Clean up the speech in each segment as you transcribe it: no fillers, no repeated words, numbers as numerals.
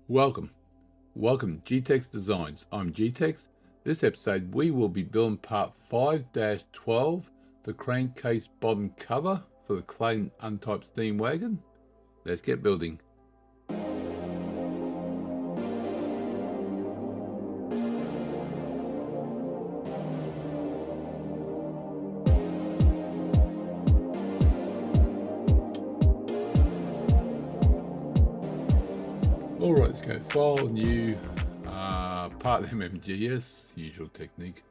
Welcome to G-Tex Designs. I'm G-Tex. This episode we will be building part 5-12, the Crankcase Bottom cover for the Clayton Undertype steam wagon. Let's get building. Alright, let's go file, new, part MMGS, usual technique.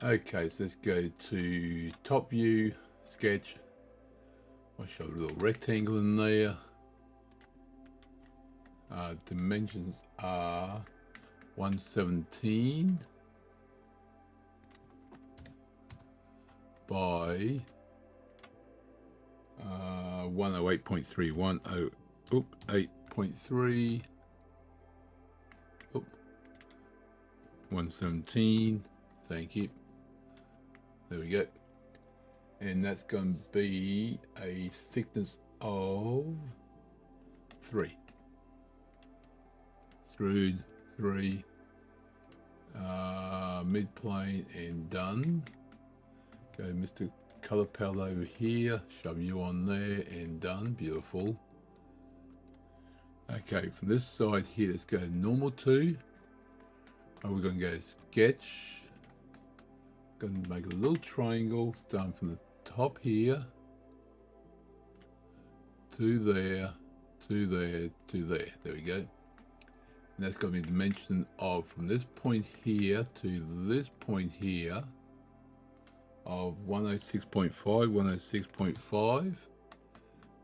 Okay, so let's go to top view, sketch. I'll show a little rectangle in there. Dimensions are 117 by 108.3, 8.3, 117, thank you, there we go, and that's going to be a thickness of 3, extrude 3, mid plane, and done. Go Mr. Color palette over here, shove you on there, and done. Beautiful. Okay, from this side here, let's go normal 2. We're going to go sketch. Going to make a little triangle starting from the top here to there, to there, to there. There we go. And that's going to be a dimension of from this point here to this point here of 106.5, 106.5. Then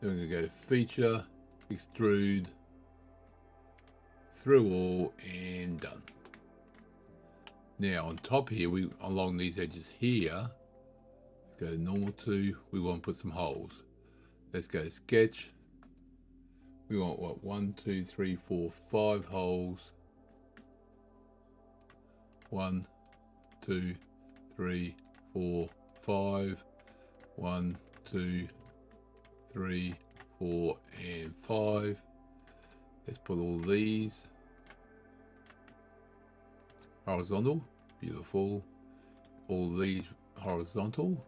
we're going to go feature, extrude, through all, and done. Now on top here, we along these edges here, let's go normal 2, we want to put some holes. Let's go sketch. We want what, 1, 2, 3, 4, 5 holes. 1, 2, 3, 4, 5. 1, 2, 3, 4, and 5. Let's put all these horizontal, beautiful. All these horizontal.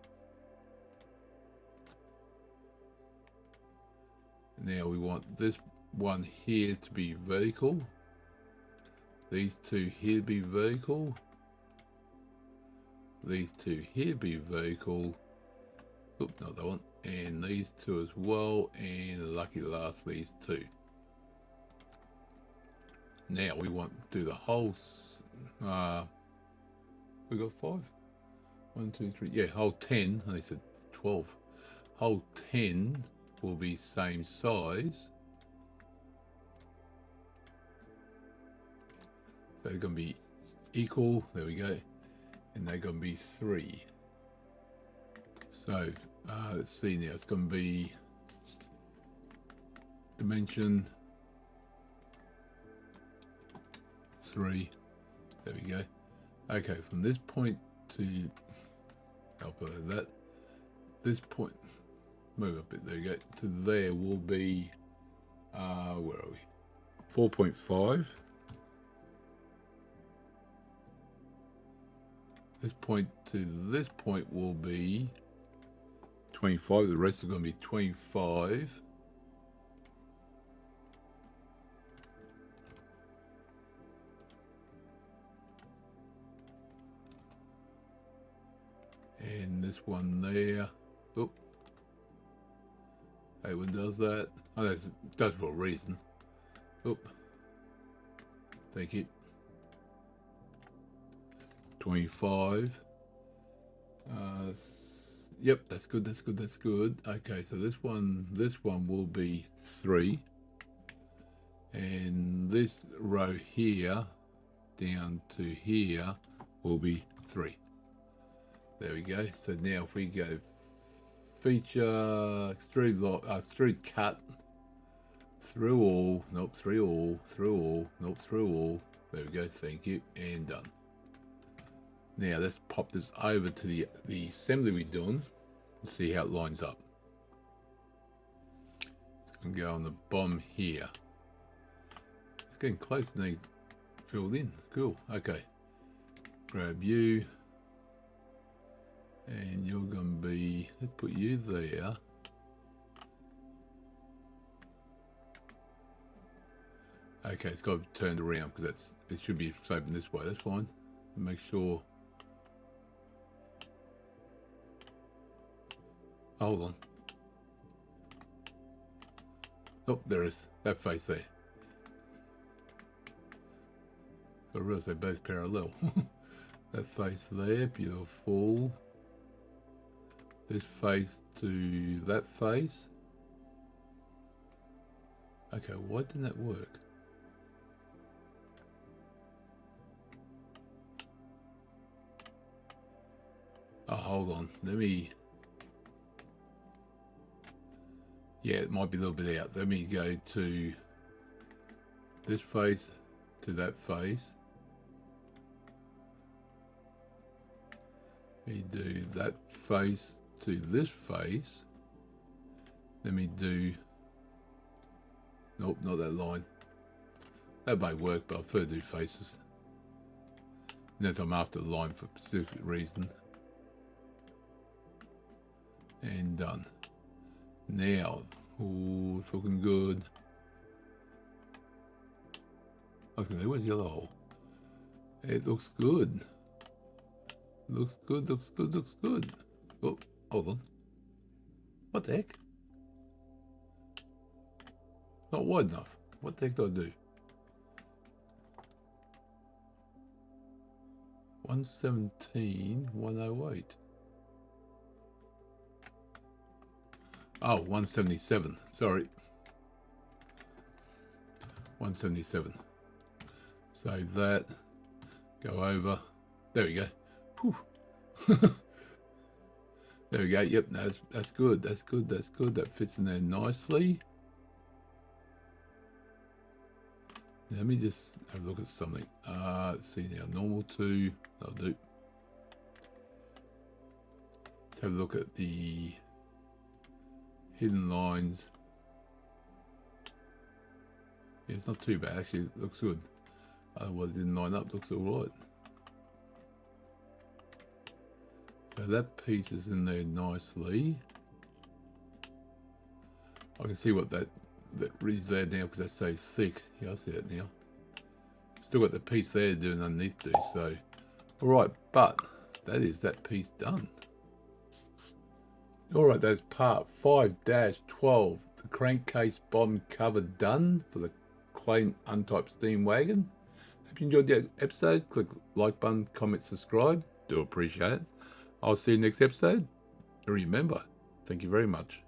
Now we want this one here to be vertical. These two here to be vertical. These two here to be vertical. Oop, not that one. And these two as well. And lucky last, these two. Now we want to do the whole, we got 5, 1, 2, 3, yeah, whole 10, they said 12, whole 10 will be same size, so they're going to be equal, there we go, and they're going to be 3, so let's see now, it's going to be dimension 3, there we go. Okay, from this point to, I'll put that, this point, move a bit, there we go, to there will be, where are we, 4.5. This point to this point will be 25, the rest are going to be 25. And this one there, oop, that one does that. Oh, that's for a reason. Oop, thank you. 25. Yep, that's good. That's good. That's good. Okay, so this one will be 3, and this row here down to here will be 3. There we go. So now if we go feature, extrude cut, through all, nope, through all, nope, through all. There we go, thank you, and done. Now let's pop this over to the assembly we're doing and see how it lines up. It's going to go on the bottom here. It's getting close to being filled in. Cool. Okay. Grab you. And you're going to be, let's put you there. Okay, it's got to be turned around because it should be open this way. That's fine. Make sure. Hold on. Oh, there is that face there. So I realize they're both parallel. That face there, beautiful. This face to that face. Okay, why didn't that work? Oh, hold on. Let me... Yeah, it might be a little bit out. Let me go to this face to that face. Let me do that face to this face. Let me do... Nope, not that line. That may work, but I prefer to do faces. Unless I'm after the line for a specific reason. And done. Now, oh, it's looking good. I was going to say, where's the yellow hole? It looks good. Looks good, looks good, looks good. Oh, hold on. What the heck? Not wide enough. What the heck do I do? 117, 108. Oh, 177. Sorry. 177. Save that. Go over. There we go. Whew. There we go. Yep, that's good. That's good. That's good. That fits in there nicely. Now, let me just have a look at something. Let's see now. Normal 2. That'll do. Let's have a look at the hidden lines. Yeah, it's not too bad. Actually, it looks good. Otherwise, it didn't line up. Looks all right. So that piece is in there nicely. I can see what that ridge there now because that's so thick. Yeah, I see it now. Still got the piece there doing underneath do. So, all right, but that is that piece done. All right, that's part 5-12, the crankcase bottom cover done for the Clayton Undertype steam wagon. Hope you enjoyed the episode. Click like button, comment, subscribe. Do appreciate it. I'll see you next episode. Remember, thank you very much.